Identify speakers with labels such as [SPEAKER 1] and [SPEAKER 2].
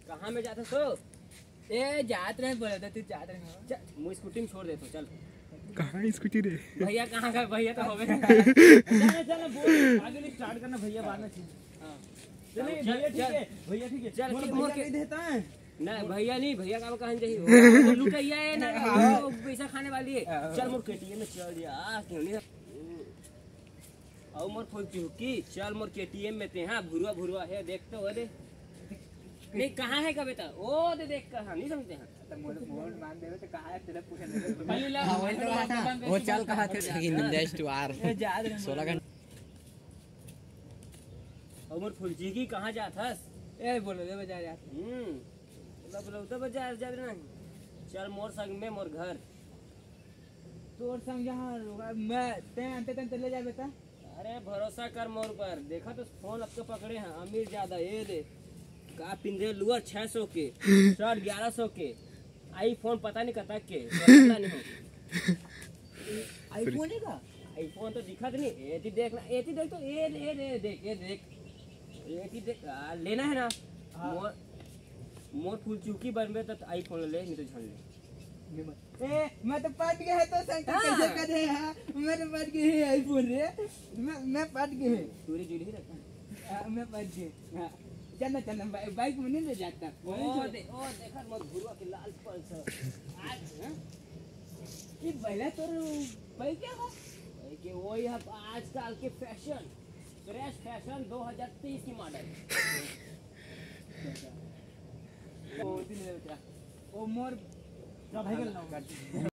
[SPEAKER 1] कहाँ में जाते सो?
[SPEAKER 2] ए जात रहे बोला था तू जात रहे
[SPEAKER 1] मुझे स्कूटी में छोड़ दे तो चल।
[SPEAKER 3] कहाँ स्कूटी रे?
[SPEAKER 1] भैया कहाँ गए? भैया तो होवे चल चल बोल आगे नहीं स्टार्ट करना भैया बाद में। हां चलिए भैया ठीक है, भैया ठीक है चल मोड़ के देता है ना भैया नहीं भैया का कहां जाइए लुटैया है ना पैसा खाने वाली है। चल मोर केटीएम में चल यार क्यों नहीं और मोर फुल चुकी चल मोर केटीएम में ते हां भुरवा भुरवा है देखते हो दे नहीं कहाँ है का बेटा ओ दे देख कहाँ नहीं समझते हैं
[SPEAKER 2] तो मोड़ मान देवे तो कहां है तेरा पूछने
[SPEAKER 4] वो चल कहाँ थे लेकिन इंडेस्ट टू आर
[SPEAKER 2] ए जात रहे
[SPEAKER 4] 16 घंटे
[SPEAKER 1] और मोर फुलजी की कहाँ जाथस?
[SPEAKER 2] ए बोलो दे बजा यार
[SPEAKER 1] मतलब तो बाजार जा रहे नहीं चल मोर संग में मोर घर
[SPEAKER 2] तोर संग जहां मैं ते अंते तन चले जा बेटा।
[SPEAKER 1] अरे भरोसा कर मोर पर देखा तो फोन अब तो पकड़े हैं अमीर ज्यादा ये दे का पिंजरे लुआ 600 के शर्ट 1100 के आईफोन पता नहीं कता के पता नहीं हो
[SPEAKER 2] आईफोन है का
[SPEAKER 1] आईफोन तो दिखा नहीं एती देखना एती देख तो ये देख एती देख लेना है ना मोर फूल चूकी बनबे तो आईफोन ले नहीं तो झड़ ले
[SPEAKER 2] ए मैं तो पट गया है तो संग कैसे करे हां मैं तो पट गया है आईफोन रे मैं पट गया है
[SPEAKER 1] चोरी जुली रखा
[SPEAKER 2] मैं पट गया चलना चलना बाइक में नहीं ले जाता
[SPEAKER 1] ओ देखा मत गुरुआ के लाल पल्सर आज
[SPEAKER 2] ये पहला तो बाइक क्या हो
[SPEAKER 1] कि वही है आजकल के फैशन फ्रेश फैशन 2023 की मॉडल
[SPEAKER 2] ओ दिन ले बेटा ओ मोर भाई का